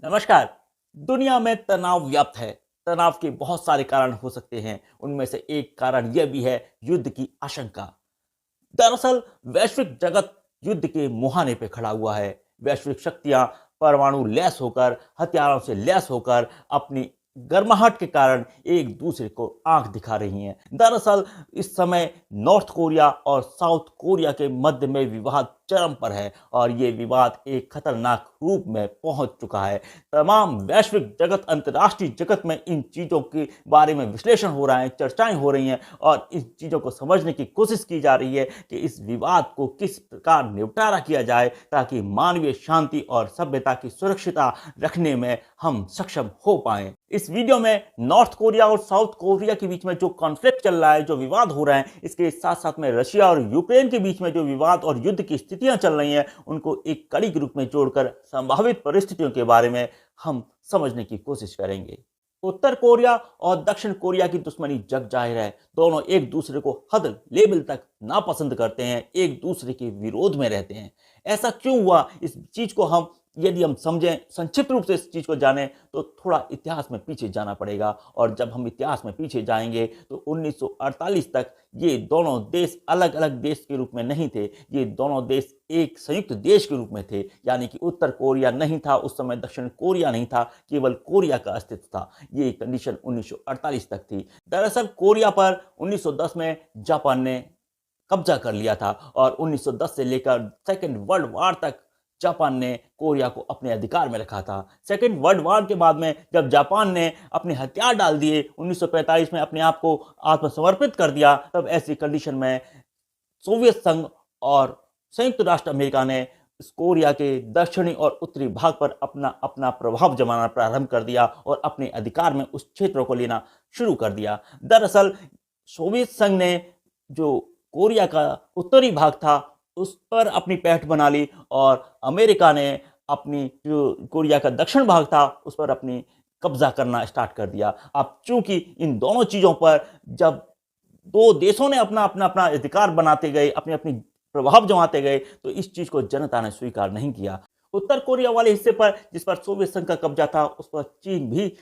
नमस्कार। दुनिया में तनाव व्याप्त है। तनाव के बहुत सारे कारण हो सकते हैं। उनमें से एक कारण यह भी है युद्ध की आशंका। दरअसल वैश्विक जगत युद्ध के मुहाने पे खड़ा हुआ है। वैश्विक शक्तियां परमाणु लैस होकर, हथियारों से लैस होकर अपनी गर्माहट के कारण एक दूसरे को आंख दिखा रही हैं। दरअसल इस समय नॉर्थ कोरिया और साउथ कोरिया के मध्य में विवाद चरम पर है और ये विवाद एक खतरनाक रूप में पहुंच चुका है। तमाम वैश्विक जगत, अंतर्राष्ट्रीय जगत में इन चीजों के बारे में विश्लेषण हो रहा है, चर्चाएं हो रही हैं और इन चीजों को समझने की कोशिश की जा रही है कि इस विवाद को किस प्रकार निपटारा किया जाए ताकि मानवीय शांति और सभ्यता की सुरक्षिता रखने में हम सक्षम हो पाएं। इस वीडियो में नॉर्थ कोरिया और साउथ कोरिया के बीच में जो कॉन्फ्लिक्ट चल रहा है, जो विवाद हो रहे हैं, इसके साथ साथ में रशिया और यूक्रेन के बीच में जो विवाद और युद्ध की स्थितियां चल रही हैं, उनको एक कड़ी के रूप में जोड़कर संभावित परिस्थितियों के बारे में हम समझने की कोशिश करेंगे। उत्तर कोरिया और दक्षिण कोरिया की दुश्मनी जग जाहिर है। दोनों एक दूसरे को हद लेवल तक नापसंद करते हैं, एक दूसरे के विरोध में रहते हैं। ऐसा क्यों हुआ, इस चीज को हम यदि हम समझें, संक्षिप्त रूप से इस चीज को जानें, तो थोड़ा इतिहास में पीछे जाना पड़ेगा। और जब हम इतिहास में पीछे जाएंगे तो 1948 तक ये दोनों देश अलग अलग देश के रूप में नहीं थे। ये दोनों देश एक संयुक्त देश के रूप में थे। यानी कि उत्तर कोरिया नहीं था उस समय, दक्षिण कोरिया नहीं था, केवल कोरिया का अस्तित्व था। ये कंडीशन 1948 तक थी। दरअसल कोरिया पर 1910 में जापान ने कब्जा कर लिया था और 1910 से लेकर सेकेंड वर्ल्ड वॉर तक जापान ने कोरिया को अपने अधिकार में रखा था। सेकेंड वर्ल्ड वॉर के बाद में जब जापान ने अपने हथियार डाल दिए, 1945 में अपने आप को आत्मसमर्पित कर दिया, तब ऐसी कंडीशन में सोवियत संघ और संयुक्त राष्ट्र अमेरिका ने इस कोरिया के दक्षिणी और उत्तरी भाग पर अपना अपना प्रभाव जमाना प्रारंभ कर दिया और अपने अधिकार में उस क्षेत्रों को लेना शुरू कर दिया। दरअसल सोवियत संघ ने जो कोरिया का उत्तरी भाग था उस पर अपनी पैठ बना ली और अमेरिका ने अपनी जो कोरिया का दक्षिण भाग था उस पर अपनी कब्जा करना स्टार्ट कर दिया। अब चूंकि इन दोनों चीजों पर जब दो देशों ने अपना अपना अपना अधिकार बनाते गए, अपनी अपनी प्रभाव जमाते गए, तो इस चीज को जनता ने स्वीकार नहीं किया। उत्तर कोरिया वाले हिस्से पर जिस पर सोवियत संघ का कब्जा था उस पर चीन भी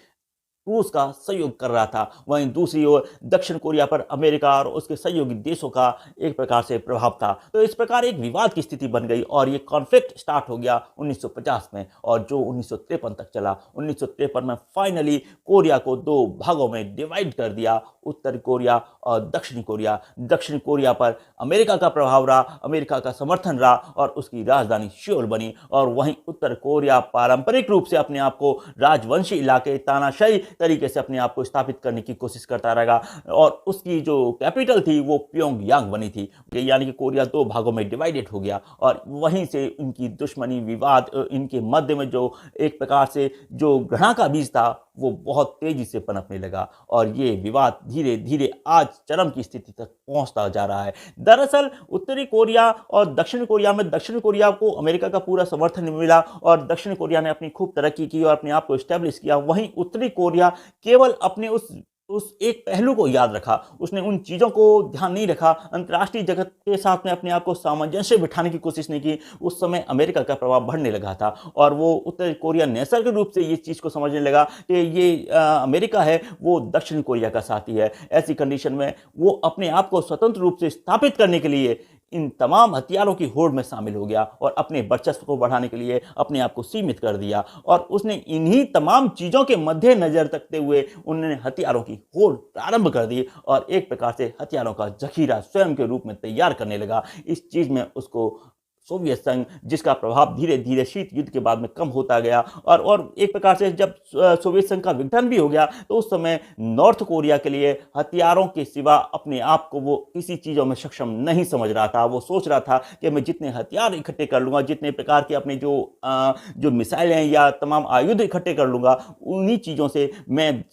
रूस का सहयोग कर रहा था। वहीं दूसरी ओर दक्षिण कोरिया पर अमेरिका और उसके सहयोगी देशों का एक प्रकार से प्रभाव था। तो इस प्रकार एक विवाद की स्थिति बन गई और ये कॉन्फ्लिक्ट स्टार्ट हो गया 1950 में और जो 1953 तक चला। 1953 में फाइनली कोरिया को दो भागों में डिवाइड कर दिया, उत्तर कोरिया और दक्षिणी कोरिया। दक्षिण कोरिया पर अमेरिका का प्रभाव रहा, अमेरिका का समर्थन रहा और उसकी राजधानी सियोल बनी। और वहीं उत्तर कोरिया पारंपरिक रूप से अपने आप को राजवंशी इलाके, तानाशाही तरीके से अपने आप को स्थापित करने की कोशिश करता रहेगा और उसकी जो कैपिटल थी वो प्योंगयांग बनी थी। यानी कि कोरिया दो भागों में डिवाइडेड हो गया और वहीं से इनकी दुश्मनी, विवाद, इनके मध्य में जो एक प्रकार से जो घृणा का बीज था वो बहुत तेजी से पनपने लगा और ये विवाद धीरे धीरे आज चरम की स्थिति तक पहुंचता जा रहा है। दरअसल उत्तरी कोरिया और दक्षिण कोरिया में दक्षिण कोरिया को अमेरिका का पूरा समर्थन मिला और दक्षिण कोरिया ने अपनी खूब तरक्की की और अपने आप को एस्टेब्लिश किया। वहीं उत्तरी कोरिया केवल अपने उस एक पहलू को याद रखा, उसने उन चीज़ों को ध्यान नहीं रखा, अंतर्राष्ट्रीय जगत के साथ में अपने आप को सामंजस्य बिठाने की कोशिश नहीं की। उस समय अमेरिका का प्रभाव बढ़ने लगा था और वो उत्तर कोरिया नैसर्गिक रूप से ये चीज़ को समझने लगा कि ये अमेरिका है वो दक्षिण कोरिया का साथी है। ऐसी कंडीशन में वो अपने आप को स्वतंत्र रूप से स्थापित करने के लिए इन तमाम हथियारों की होड़ में शामिल हो गया और अपने वर्चस्व को बढ़ाने के लिए अपने आप को सीमित कर दिया और उसने इन्हीं तमाम चीज़ों के मध्य नजर रखते हुए उन्होंने हथियारों की होड़ प्रारंभ कर दी और एक प्रकार से हथियारों का जखीरा स्वयं के रूप में तैयार करने लगा। इस चीज़ में उसको सोवियत संघ, जिसका प्रभाव धीरे धीरे शीत युद्ध के बाद में कम होता गया और एक प्रकार से जब सोवियत संघ का विघटन भी हो गया तो उस समय नॉर्थ कोरिया के लिए हथियारों के सिवा अपने आप को वो किसी चीज़ों में सक्षम नहीं समझ रहा था। वो सोच रहा था कि मैं जितने हथियार इकट्ठे कर लूँगा, जितने प्रकार के अपने जो मिसाइलें या तमाम आयुध इकट्ठे कर लूँगा, उन्हीं चीज़ों से मैं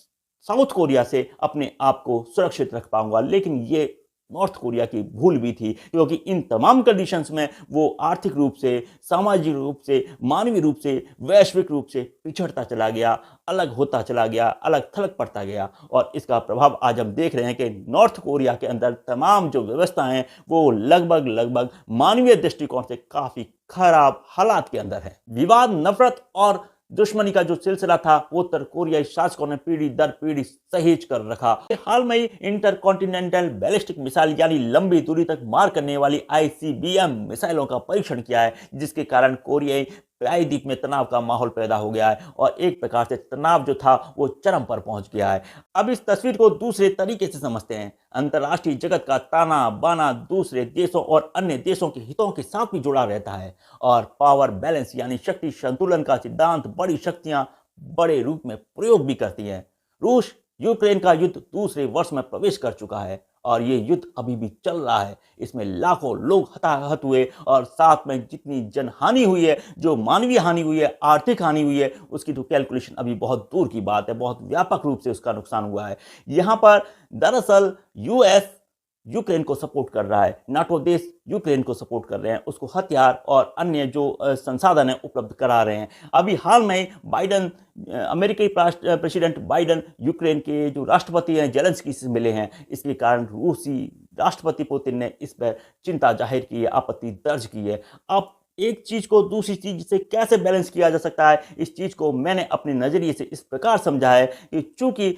साउथ कोरिया से अपने आप को सुरक्षित रख पाऊंगा। लेकिन ये नॉर्थ कोरिया की भूल भी थी क्योंकि इन तमाम कंडीशंस में वो आर्थिक रूप से, सामाजिक रूप से, मानवीय रूप से, वैश्विक रूप से पिछड़ता चला गया, अलग होता चला गया, अलग थलग पड़ता गया। और इसका प्रभाव आज हम देख रहे हैं कि नॉर्थ कोरिया के अंदर तमाम जो व्यवस्था हैं वो लगभग मानवीय दृष्टिकोण से काफ़ी खराब हालात के अंदर है। विवाद, नफरत और दुश्मनी का जो सिलसिला था वो उत्तर कोरियाई शासकों ने पीढ़ी दर पीढ़ी सहेज कर रखा। हाल में ही इंटरकॉन्टिनेंटल बैलिस्टिक मिसाइल यानी लंबी दूरी तक मार करने वाली ICBM मिसाइलों का परीक्षण किया है, जिसके कारण कोरियाई प्रायद्वीप में तनाव का माहौल पैदा हो गया है और एक प्रकार से तनाव जो था वो चरम पर पहुंच गया है। अब इस तस्वीर को दूसरे तरीके से समझते हैं। अंतर्राष्ट्रीय जगत का ताना बाना दूसरे देशों और अन्य देशों के हितों के साथ भी जुड़ा रहता है और पावर बैलेंस यानी शक्ति संतुलन का सिद्धांत बड़ी शक्तियां बड़े रूप में प्रयोग भी करती हैं। रूस यूक्रेन का युद्ध दूसरे वर्ष में प्रवेश कर चुका है और ये युद्ध अभी भी चल रहा है। इसमें लाखों लोग हताहत हुए और साथ में जितनी जनहानि हुई है, जो मानवीय हानि हुई है, आर्थिक हानि हुई है, उसकी तो कैलकुलेशन अभी बहुत दूर की बात है। बहुत व्यापक रूप से उसका नुकसान हुआ है। यहाँ पर दरअसल यूएस यूक्रेन को सपोर्ट कर रहा है, नाटो देश यूक्रेन को सपोर्ट कर रहे हैं, उसको हथियार और अन्य जो संसाधन है उपलब्ध करा रहे हैं। अभी हाल में बाइडन अमेरिकी प्रेसिडेंट बाइडन यूक्रेन के जो राष्ट्रपति हैं जेलेंस्की से मिले हैं। इसके कारण रूसी राष्ट्रपति पुतिन ने इस पर चिंता जाहिर की है, आपत्ति दर्ज की है। अब एक चीज को दूसरी चीज से कैसे बैलेंस किया जा सकता है, इस चीज को मैंने अपने नजरिए से इस प्रकार समझा है कि चूंकि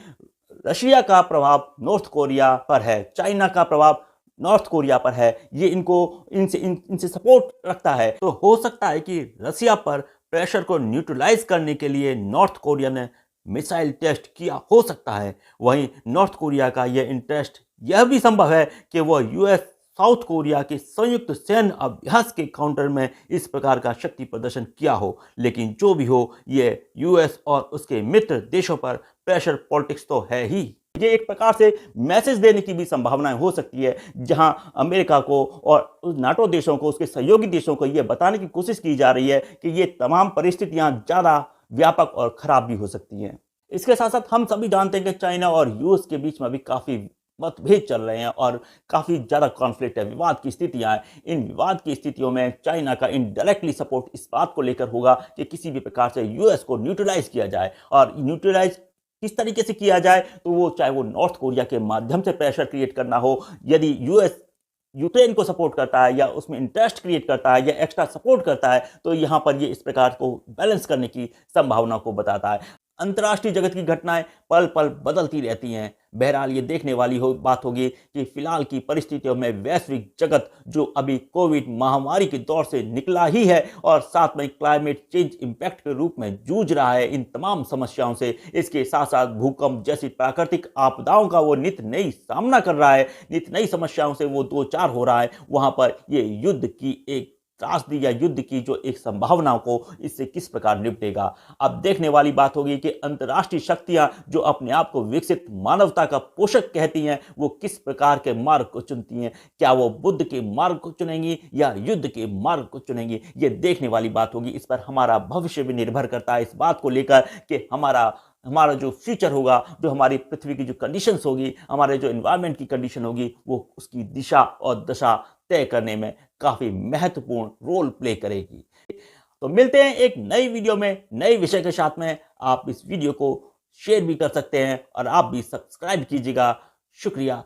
रशिया का प्रभाव नॉर्थ कोरिया पर है, चाइना का प्रभाव नॉर्थ कोरिया पर है, ये इनसे सपोर्ट रखता है, तो हो सकता है कि रशिया पर प्रेशर को न्यूट्रलाइज करने के लिए नॉर्थ कोरिया ने मिसाइल टेस्ट किया हो सकता है। वहीं नॉर्थ कोरिया का यह इंटरेस्ट यह भी संभव है कि वह यूएस साउथ कोरिया के संयुक्त सैन्य अभ्यास के काउंटर में इस प्रकार का शक्ति प्रदर्शन किया हो। लेकिन जो भी हो, ये यूएस और उसके मित्र देशों पर प्रेशर पॉलिटिक्स तो है ही। ये एक प्रकार से मैसेज देने की भी संभावनाएं हो सकती है, जहां अमेरिका को और नाटो देशों को, उसके सहयोगी देशों को यह बताने की कोशिश की जा रही है कि ये तमाम परिस्थितियां ज़्यादा व्यापक और खराब भी हो सकती हैं। इसके साथ साथ हम सभी जानते हैं कि चाइना और यूएस के बीच में भी काफ़ी मतभेद चल रहे हैं और काफ़ी ज़्यादा कॉन्फ्लिक्ट है, विवाद की स्थितियां हैं। इन विवाद की स्थितियों में चाइना का इनडायरेक्टली सपोर्ट इस बात को लेकर होगा कि किसी भी प्रकार से यूएस को न्यूट्रलाइज किया जाए। और न्यूट्रलाइज किस तरीके से किया जाए, तो वो चाहे वो नॉर्थ कोरिया के माध्यम से प्रेशर क्रिएट करना हो, यदि यूएस यूक्रेन को सपोर्ट करता है या उसमें इंटरेस्ट क्रिएट करता है या एक्स्ट्रा सपोर्ट करता है, तो यहाँ पर ये इस प्रकार को बैलेंस करने की संभावना को बताता है। अंतर्राष्ट्रीय जगत की घटनाएं पल पल बदलती रहती हैं। बहरहाल ये देखने वाली बात होगी कि फिलहाल की परिस्थितियों में वैश्विक जगत जो अभी कोविड महामारी के दौर से निकला ही है और साथ में क्लाइमेट चेंज इम्पैक्ट के रूप में जूझ रहा है इन तमाम समस्याओं से, इसके साथ साथ भूकंप जैसी प्राकृतिक आपदाओं का वो नित नई सामना कर रहा है, नित नई समस्याओं से वो दो चार हो रहा है। वहाँ पर ये युद्ध की एक त्रासदी या युद्ध की जो एक संभावना को इससे किस प्रकार निपटेगा। अब देखने वाली बात होगी कि अंतर्राष्ट्रीय शक्तियां जो अपने आप को विकसित मानवता का पोषक कहती हैं, वो किस प्रकार के मार्ग को चुनती हैं। क्या वो बुद्ध के मार्ग को चुनेंगी या युद्ध के मार्ग को चुनेंगी, ये देखने वाली बात होगी। इस पर हमारा भविष्य भी निर्भर करता है, इस बात को लेकर कि हमारा जो फ्यूचर होगा, जो हमारी पृथ्वी की जो कंडीशंस होगी, हमारे जो एनवायरनमेंट की कंडीशन होगी, वो उसकी दिशा और दशा तय करने में काफ़ी महत्वपूर्ण रोल प्ले करेगी। तो मिलते हैं एक नई वीडियो में नए विषय के साथ में। आप इस वीडियो को शेयर भी कर सकते हैं और आप भी सब्सक्राइब कीजिएगा। शुक्रिया।